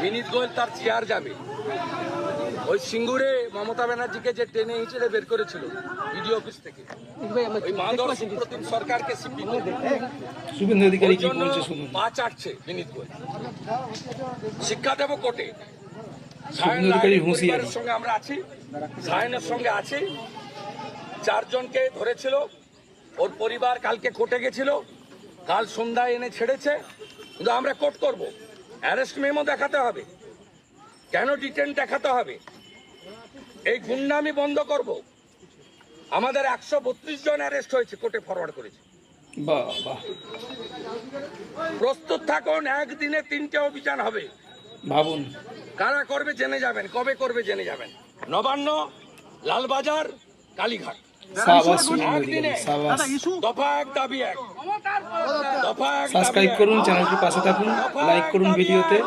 বিনীত গোয়েল তার চেয়ার যাবে। ওই সিঙ্গুরে মমতা ব্যানার্জিকে যে টেনে হিঁচড়ে বের করেছিল বিডি অফিস থেকে, ওই মাদক সুপ্রতিম সরকারকে শুভেন্দু অধিকারী কি বলছে শুনুন। পা চাটছে বিনীত গোয়েল। শিক্ষা দেব কোর্টে। শুভেন্দু অধিকারী হুঁশিয়ারি। সঙ্গে আমরা আছি, সায়নের সঙ্গে আছি। 4 জনকে ধরেছিল, ওর পরিবার কালকে কোর্টে গেছিল, কাল সন্ধ্যায় এনে ছেড়েছে। কিন্তু আমরা কোর্ট করব, অ্যারেস্ট মেমো দেখাতে হবে, কেন ডিটেন দেখাতে হবে, এই গুন্ডামি বন্ধ করব। আমাদের 132 জন অ্যারেস্ট হয়েছে, কোর্টে ফরওয়ার্ড করেছে। বাহ বাহ, প্রস্তুত থাকুন, একদিনে 3টে অভিযান হবে। ভাবুন কারা করবে জেনে যাবেন, কবে করবে জেনে যাবেন। নবান্ন, লালবাজার, কালীঘাট, সাবাস শুভেন্দু অধিকারী, সাবাস। দফা 1 দাবি 1, দফা 1 সাবস্ক্রাইব করুন, চ্যানেলটির পাশে থাকুন, লাইক করুন ভিডিওতে।